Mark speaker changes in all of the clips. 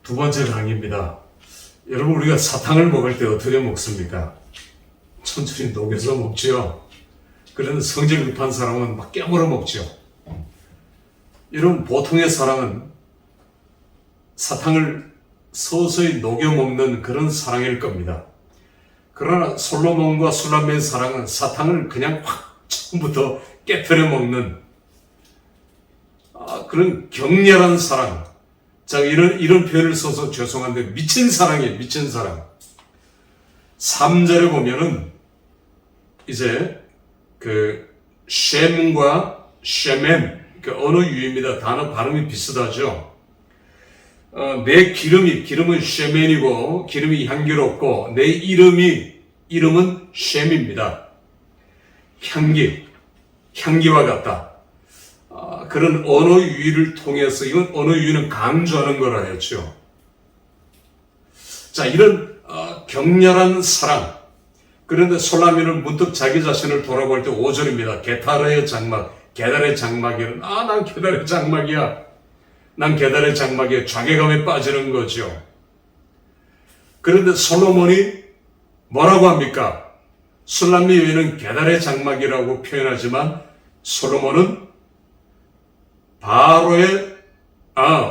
Speaker 1: 두 번째 강의입니다. 여러분, 우리가 사탕을 먹을 때 어떻게 먹습니까? 천천히 녹여서 먹지요. 그런데 성질 급한 사람은 막 깨물어 먹지요. 여러분, 보통의 사랑은 사탕을 서서히 녹여 먹는 그런 사랑일 겁니다. 그러나 솔로몬과 술람미의 사랑은 사탕을 그냥 확 처음부터 깨뜨려 먹는 그런 격렬한 사랑. 자, 이런 표현을 써서 죄송한데 미친 사랑이에요. 미친 사랑. 3절에 보면은 이제 셴과 쉐멘, 언어 유희입니다. 단어 발음이 비슷하죠. 내 기름은 쉐멘이고 기름이 향기롭고 내 이름은 셴입니다. 향기와 같다. 그런 언어 유희를 통해서, 이건 언어 유희는 강조하는 거라 했죠. 자, 이런 격렬한 사랑. 그런데 솔라미는 문득 자기 자신을 돌아볼 때 5절입니다. 게달의 장막, 게달의 장막이는 난 게달의 장막이야. 난 게달의 장막에 자괴감에 빠지는 거죠. 그런데 솔로몬이 뭐라고 합니까? 술람미 여인은 게달의 장막이라고 표현하지만 솔로몬은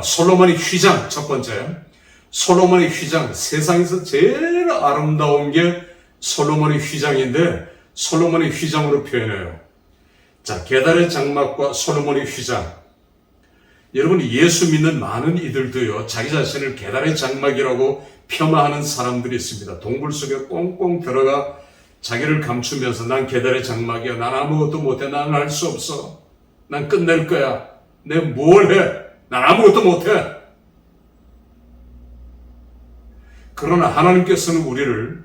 Speaker 1: 솔로몬의 휘장, 첫 번째. 솔로몬의 휘장, 세상에서 제일 아름다운 게 솔로몬의 휘장인데 솔로몬의 휘장으로 표현해요. 자, 게달의 장막과 솔로몬의 휘장. 여러분, 예수 믿는 많은 이들도요, 자기 자신을 게달의 장막이라고 폄하하는 사람들이 있습니다. 동굴 속에 꽁꽁 들어가 자기를 감추면서 난 게달의 장막이야. 난 아무것도 못해. 난 할 수 없어. 난 끝낼 거야. 내가 뭘 해? 난 아무것도 못해. 그러나 하나님께서는 우리를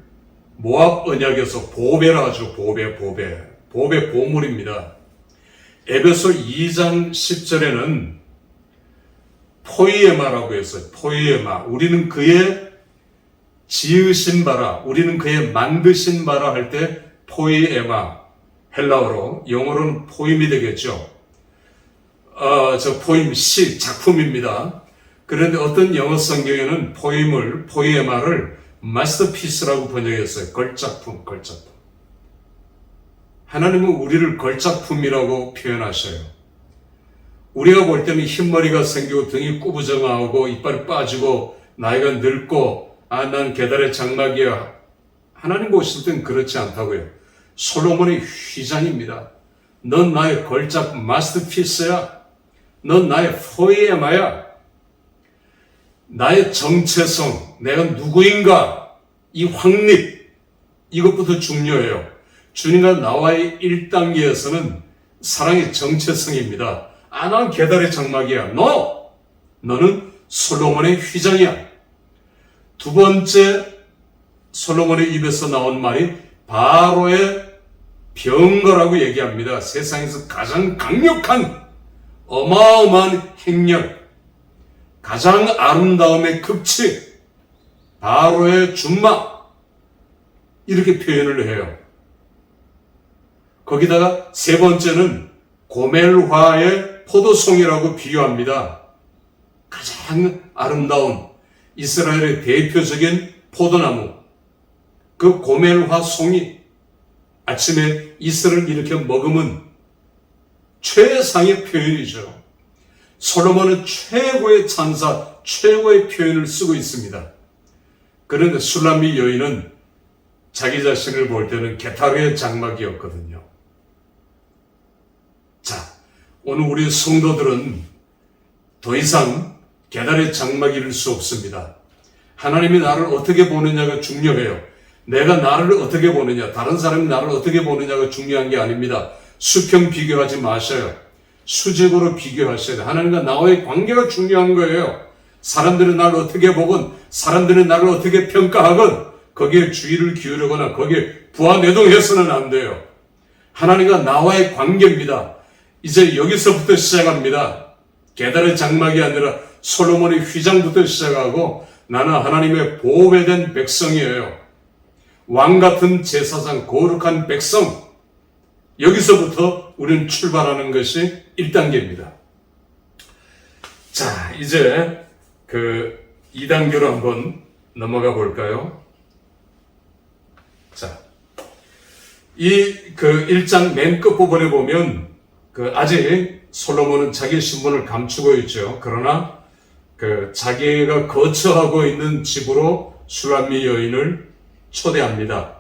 Speaker 1: 모압 언약에서 보배라 하죠. 보배 보물입니다. 에베소 2장 10절에는 포이에마라고 했어요. 포이에마. 우리는 그의 지으신 바라, 우리는 그의 만드신 바라 할 때 포이에마. 헬라어로, 영어로는 포임이 되겠죠. 포임, 작품입니다. 그런데 어떤 영어 성경에는 포이에마를 마스터피스라고 번역했어요. 걸작품. 하나님은 우리를 걸작품이라고 표현하셔요. 우리가 볼 때는 흰머리가 생기고 등이 꾸부정하고 이빨이 빠지고 나이가 늙고 난 게달의 장막이야. 하나님 보실 땐 그렇지 않다고요. 솔로몬의 휘장입니다. 넌 나의 걸작 마스터피스야. 넌 나의 포이에마야. 나의 정체성, 내가 누구인가, 이 확립, 이것부터 중요해요. 주님과 나와의 1단계에서는 사랑의 정체성입니다. 난 게달의 장막이야. 너는 솔로몬의 휘장이야. 두 번째, 솔로몬의 입에서 나온 말이 바로의 병거라고 얘기합니다. 세상에서 가장 강력한 어마어마한 행력, 가장 아름다움의 극치, 바로의 준마, 이렇게 표현을 해요. 거기다가 세 번째는 고멜화의 포도송이라고 비유합니다. 가장 아름다운 이스라엘의 대표적인 포도나무, 그 고멜화 송이 아침에 이슬을 이렇게 먹으면 최상의 표현이죠. 솔로몬은 최고의 찬사, 최고의 표현을 쓰고 있습니다. 그런데 술람미 여인은 자기 자신을 볼 때는 게달의 장막이었거든요. 자, 오늘 우리 성도들은 더 이상 게달의 장막일 수 없습니다. 하나님이 나를 어떻게 보느냐가 중요해요. 내가 나를 어떻게 보느냐, 다른 사람이 나를 어떻게 보느냐가 중요한 게 아닙니다. 수평 비교하지 마셔요. 수직으로 비교하셔야 돼요. 하나님과 나와의 관계가 중요한 거예요. 사람들은 나를 어떻게 보건, 사람들은 나를 어떻게 평가하건 거기에 주의를 기울이거나 거기에 부하내동해서는 안 돼요. 하나님과 나와의 관계입니다. 이제 여기서부터 시작합니다. 게달의 장막이 아니라 솔로몬의 휘장부터 시작하고 나는 하나님의 보배된 백성이에요. 왕같은 제사장, 거룩한 백성. 여기서부터 우리는 출발하는 것이 1단계입니다. 자, 이제 2단계로 한번 넘어가 볼까요? 자, 이 1장 맨 끝부분에 보면 아직 솔로몬은 자기 신분을 감추고 있죠. 그러나 자기가 거처하고 있는 집으로 슐람미 여인을 초대합니다.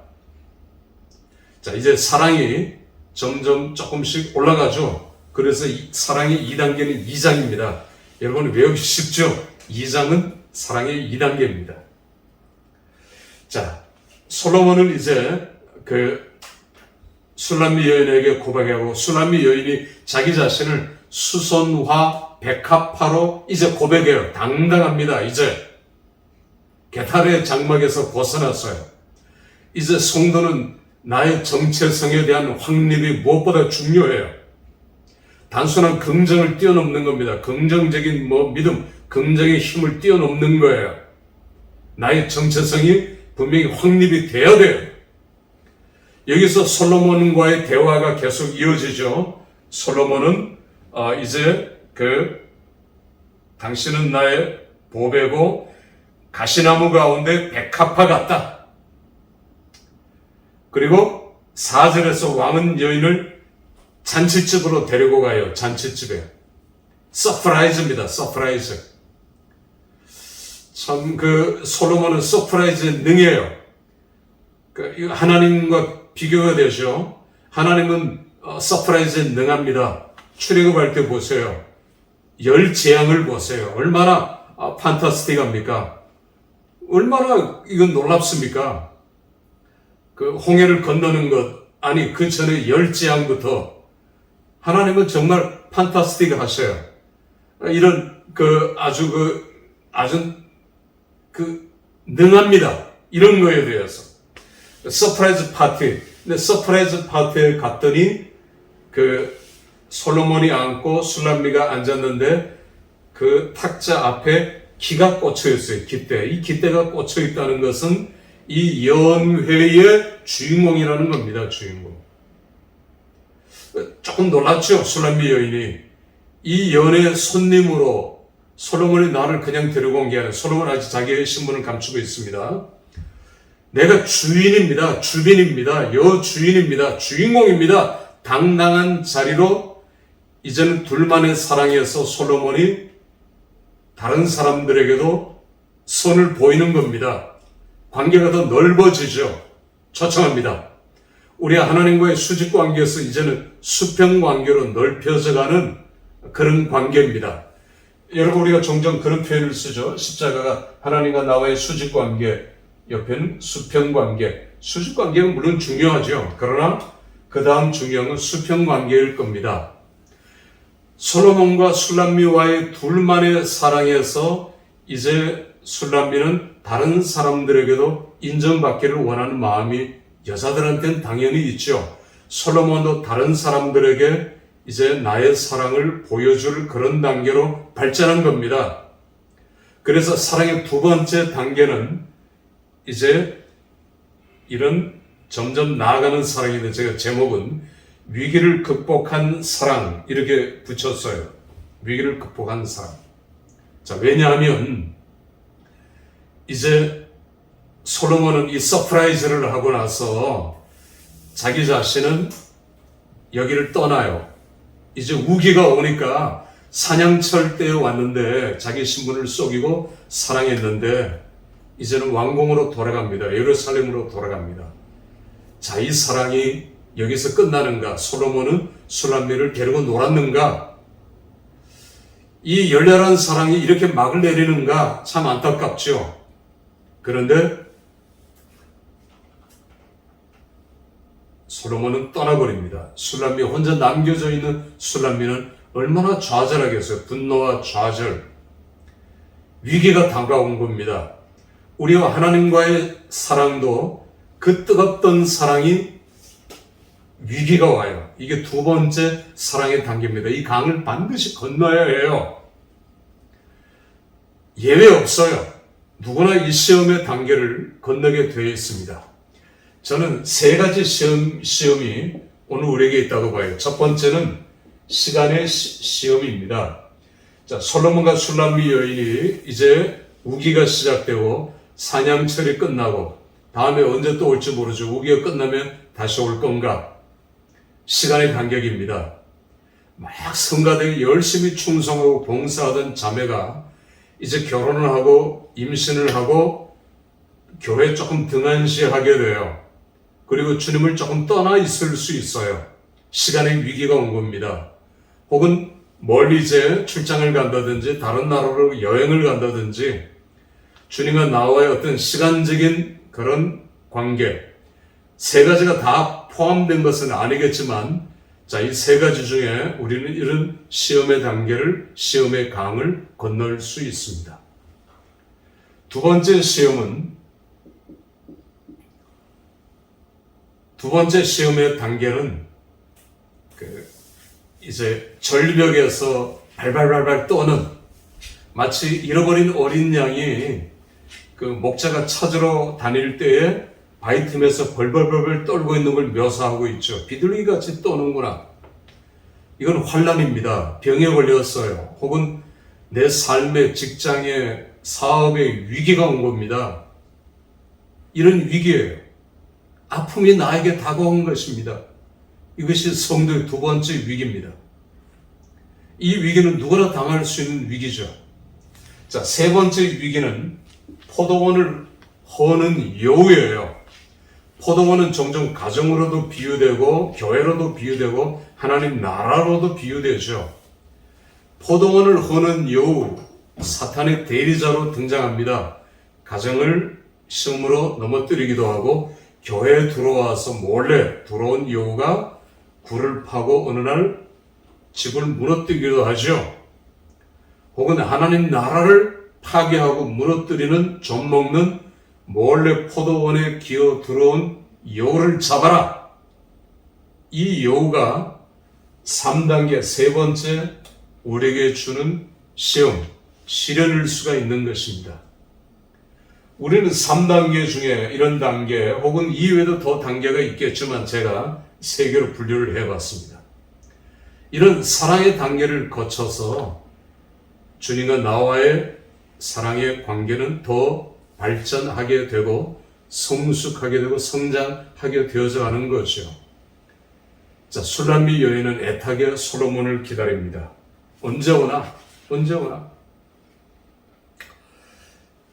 Speaker 1: 자, 이제 사랑이 점점 조금씩 올라가죠. 그래서 사랑의 2단계는 2장입니다. 여러분 외우기 쉽죠? 2장은 사랑의 2단계입니다. 자, 솔로몬은 이제 슐람미 여인에게 고백하고 슐람미 여인이 자기 자신을 수선화 백합화로 이제 고백해요. 당당합니다. 이제 게달의 장막에서 벗어났어요. 이제 성도는 나의 정체성에 대한 확립이 무엇보다 중요해요. 단순한 긍정을 뛰어넘는 겁니다. 긍정적인 믿음, 긍정의 힘을 뛰어넘는 거예요. 나의 정체성이 분명히 확립이 돼야 돼요. 여기서 솔로몬과의 대화가 계속 이어지죠. 솔로몬은 이제 당신은 나의 보배고 가시나무 가운데 백합화 같다. 그리고 4절에서 왕은 여인을 잔치집으로 데리고 가요. 잔치집에. 서프라이즈입니다. 서프라이즈. 참 솔로몬은 서프라이즈에 능해요. 하나님과 비교가 되죠. 하나님은 서프라이즈에 능합니다. 출애굽할 때 보세요. 열 재앙을 보세요. 얼마나 판타스틱합니까? 얼마나 이건 놀랍습니까? 홍해를 건너는 것, 아니 그 전에 열 재앙부터 하나님은 정말 판타스틱 하셔요. 이런 아주 능합니다. 이런 거에 대해서. 서프라이즈 파티. 근데 서프라이즈 파티에 갔더니 솔로몬이 앉고 슐람미가 앉았는데 그 탁자 앞에 기가 꽂혀 있어요. 깃대. 이 깃대가 꽂혀 있다는 것은 이 연회의 주인공이라는 겁니다. 주인공. 조금 놀랐죠. 슐람미 여인이. 이 연회 손님으로 솔로몬이 나를 그냥 데리고 온 게 아니라 솔로몬은 아직 자기의 신분을 감추고 있습니다. 내가 주인입니다. 주빈입니다. 여주인입니다. 주인공입니다. 당당한 자리로 이제는 둘만의 사랑에서 솔로몬이 다른 사람들에게도 선을 보이는 겁니다. 관계가 더 넓어지죠. 초청합니다. 우리 하나님과의 수직 관계에서 이제는 수평 관계로 넓혀져가는 그런 관계입니다. 여러분 우리가 종종 그런 표현을 쓰죠. 십자가가 하나님과 나와의 수직 관계, 옆에는 수평 관계. 수직 관계는 물론 중요하죠. 그러나 그 다음 중요한 건 수평 관계일 겁니다. 솔로몬과 슐람미와의 둘만의 사랑에서 이제 슐람미는 다른 사람들에게도 인정받기를 원하는 마음이 여자들한테는 당연히 있죠. 솔로몬도 다른 사람들에게 이제 나의 사랑을 보여줄 그런 단계로 발전한 겁니다. 그래서 사랑의 두 번째 단계는 이제 이런 점점 나아가는 사랑인데 제가 제목은 위기를 극복한 사랑 이렇게 붙였어요. 위기를 극복한 사랑. 자, 왜냐하면 이제 솔로몬은 이 서프라이즈를 하고 나서 자기 자신은 여기를 떠나요. 이제 우기가 오니까 사냥철 때에 왔는데 자기 신분을 속이고 사랑했는데 이제는 왕궁으로 돌아갑니다. 예루살렘으로 돌아갑니다. 자, 이 사랑이 여기서 끝나는가? 솔로몬은 슐람미를 데리고 놀았는가? 이 열렬한 사랑이 이렇게 막을 내리는가? 참 안타깝죠. 그런데 솔로몬은 떠나버립니다. 슐람미 혼자 남겨져 있는 슐람미는 얼마나 좌절하겠어요. 분노와 좌절. 위기가 다가온 겁니다. 우리와 하나님과의 사랑도 그 뜨겁던 사랑이 위기가 와요. 이게 두 번째 사랑의 단계입니다. 이 강을 반드시 건너야 해요. 예외 없어요. 누구나 이 시험의 단계를 건너게 되어 있습니다. 저는 세 가지 시험이 오늘 우리에게 있다고 봐요. 첫 번째는 시간의 시험입니다. 자, 솔로몬과 슐람미 여인이 이제 우기가 시작되고 사냥철이 끝나고 다음에 언제 또 올지 모르죠. 우기가 끝나면 다시 올 건가? 시간의 간격입니다. 막 성가대에 열심히 충성하고 봉사하던 자매가 이제 결혼을 하고 임신을 하고 교회에 조금 등한시하게 돼요. 그리고 주님을 조금 떠나 있을 수 있어요. 시간의 위기가 온 겁니다. 혹은 멀리 이제 출장을 간다든지 다른 나라로 여행을 간다든지 주님과 나와의 어떤 시간적인 그런 관계, 세 가지가 다 포함된 것은 아니겠지만 자, 이 세 가지 중에 우리는 이런 시험의 단계를, 시험의 강을 건널 수 있습니다. 두 번째 시험의 단계는 이제 절벽에서 발발발발 떠는 마치 잃어버린 어린 양이 그 목자가 찾으러 다닐 때에 바위 틈에서 벌벌벌벌 떨고 있는 걸 묘사하고 있죠. 비둘기 같이 떠는구나. 이건 환난입니다. 병에 걸렸어요. 혹은 내 삶의 직장의 사업의 위기가 온 겁니다. 이런 위기예요. 아픔이 나에게 다가온 것입니다. 이것이 성도의 두 번째 위기입니다. 이 위기는 누구나 당할 수 있는 위기죠. 자, 세 번째 위기는 포도원을 허는 여우예요. 포도원은 종종 가정으로도 비유되고 교회로도 비유되고 하나님 나라로도 비유되죠. 포도원을 허는 여우, 사탄의 대리자로 등장합니다. 가정을 시험으로 넘어뜨리기도 하고 교회에 들어와서 몰래 들어온 여우가 굴을 파고 어느 날 집을 무너뜨리기도 하죠. 혹은 하나님 나라를 파괴하고 무너뜨리는 젖먹는 몰래 포도원에 기어 들어온 여우를 잡아라. 이 여우가 3단계 세 번째 우리에게 주는 시험, 시련일 수가 있는 것입니다. 우리는 3단계 중에 이런 단계 혹은 이외에도 더 단계가 있겠지만 제가 세 개로 분류를 해봤습니다. 이런 사랑의 단계를 거쳐서 주님과 나와의 사랑의 관계는 더 발전하게 되고 성숙하게 되고 성장하게 되어져 가는 거죠. 자, 술람미 여인은 애타게 솔로몬을 기다립니다. 언제 오나?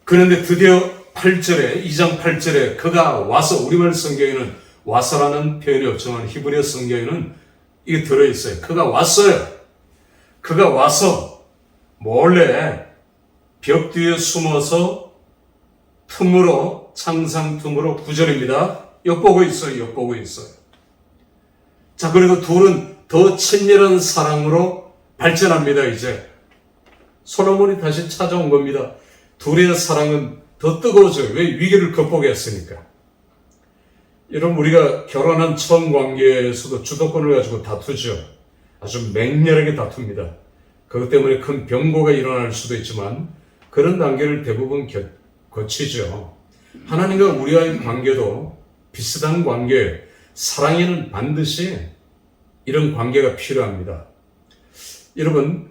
Speaker 1: 그런데 드디어 8절에 2장 8절에 그가 와서, 우리말 성경에는 와서라는 표현이 없지만 히브리어 성경에는 이게 들어있어요. 그가 왔어요. 그가 와서 몰래 벽 뒤에 숨어서 틈으로, 창상 틈으로 9절입니다. 엿보고 있어요. 자, 그리고 둘은 더 친밀한 사랑으로 발전합니다. 이제 솔로몬이 다시 찾아온 겁니다. 둘의 사랑은 더 뜨거워져요. 왜? 위기를 극복했으니까. 여러분, 우리가 결혼한 처음 관계에서도 주도권을 가지고 다투죠. 아주 맹렬하게 다툽니다. 그것 때문에 큰 병고가 일어날 수도 있지만 그런 단계를 대부분 거치죠. 하나님과 우리와의 관계도 비슷한 관계, 사랑에는 반드시 이런 관계가 필요합니다. 여러분,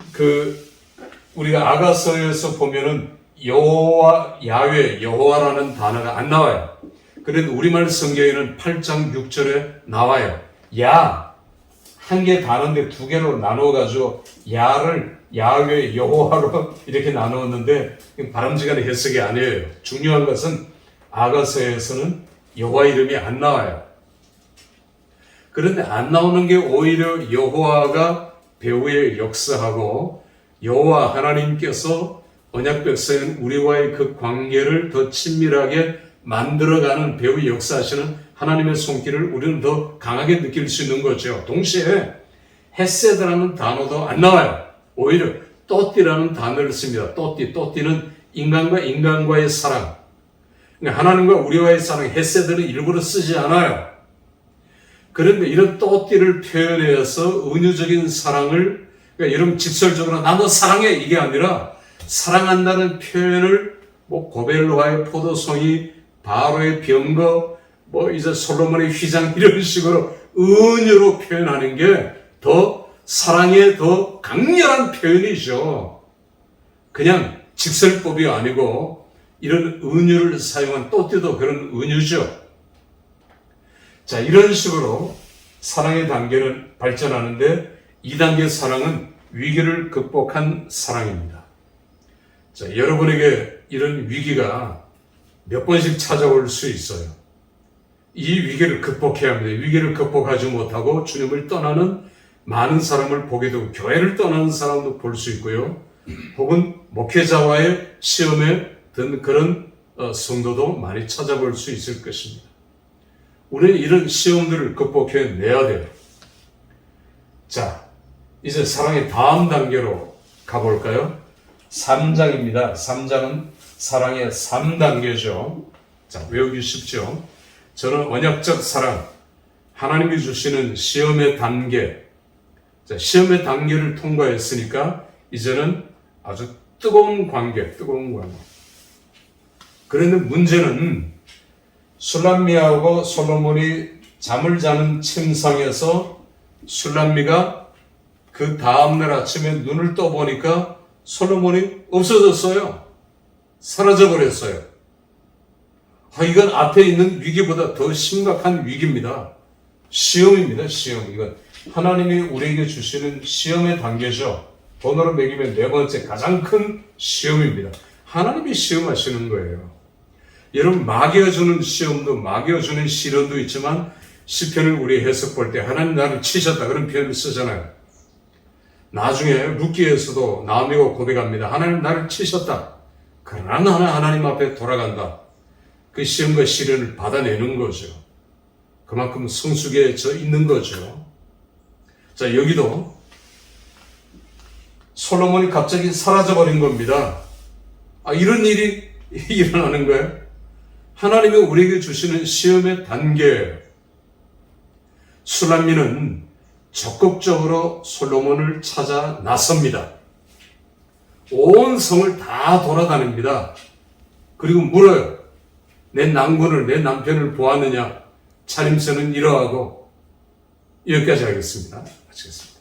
Speaker 1: 우리가 아가서에서 보면은 여호와, 야훼, 여호와라는 단어가 안 나와요. 그래도 우리말 성경에는 8장 6절에 나와요. 야, 한 개 단어인데 두 개로 나누어가지고 야를 야훼, 여호와로 이렇게 나누었는데 바람직한 해석이 아니에요. 중요한 것은 아가서에서는 여호와 이름이 안 나와요. 그런데 안 나오는 게 오히려 여호와가 배후에 역사하고 여호와 하나님께서 언약 백성인 우리와의 그 관계를 더 친밀하게 만들어가는 배후에 역사하시는 하나님의 손길을 우리는 더 강하게 느낄 수 있는 거죠. 동시에 헤세드라는 단어도 안 나와요. 오히려 또띠라는 단어를 씁니다. 또띠는 인간과 인간과의 사랑. 그러니까 하나님과 우리와의 사랑, 헤세드는 일부러 쓰지 않아요. 그런데 이런 또띠를 표현해서 은유적인 사랑을, 그러니까 여러분 직설적으로 나도 사랑해 이게 아니라 사랑한다는 표현을 고벨로아의 포도송이, 바로의 병거, 이제 솔로몬의 휘장 이런 식으로 은유로 표현하는 게 더 사랑의 더 강렬한 표현이죠. 그냥 직설법이 아니고 이런 은유를 사용한 또띠도 그런 은유죠. 자, 이런 식으로 사랑의 단계는 발전하는데 2단계 사랑은 위기를 극복한 사랑입니다. 자, 여러분에게 이런 위기가 몇 번씩 찾아올 수 있어요. 이 위기를 극복해야 합니다. 위기를 극복하지 못하고 주님을 떠나는 많은 사람을 보게 되고 교회를 떠나는 사람도 볼 수 있고요. 혹은 목회자와의 시험에 든 그런 성도도 많이 찾아볼 수 있을 것입니다. 우리는 이런 시험들을 극복해내야 돼요. 자, 이제 사랑의 다음 단계로 가볼까요? 3장입니다. 3장은 사랑의 3단계죠. 자, 외우기 쉽죠? 저는 언약적 사랑, 하나님이 주시는 시험의 단계, 자, 시험의 단계를 통과했으니까 이제는 아주 뜨거운 관계. 그런데 문제는 술람미하고 솔로몬이 잠을 자는 침상에서 술람미가 그 다음날 아침에 눈을 떠보니까 솔로몬이 없어졌어요. 사라져버렸어요. 이건 앞에 있는 위기보다 더 심각한 위기입니다. 시험입니다. 시험. 이건 하나님이 우리에게 주시는 시험의 단계죠. 번호로 매기면 네 번째 가장 큰 시험입니다. 하나님이 시험하시는 거예요. 여러분, 마귀가 주는 시험도 마귀가 주는 시련도 있지만 시편을 우리 해석 볼 때 하나님 나를 치셨다 그런 표현을 쓰잖아요. 나중에 룻기에서도 나오미가 고백합니다. 하나님 나를 치셨다. 그러나 나는 하나님 앞에 돌아간다. 그 시험과 시련을 받아내는 거죠. 그만큼 성숙에 져 있는 거죠. 자, 여기도 솔로몬이 갑자기 사라져버린 겁니다. 이런 일이 일어나는 거예요. 하나님이 우리에게 주시는 시험의 단계예요. 술람미는 적극적으로 솔로몬을 찾아 나섭니다. 온 성을 다 돌아다닙니다. 그리고 물어요. 내 난군을, 내 남편을 보았느냐? 차림새는 이러하고. 여기까지 하겠습니다. 마치겠습니다.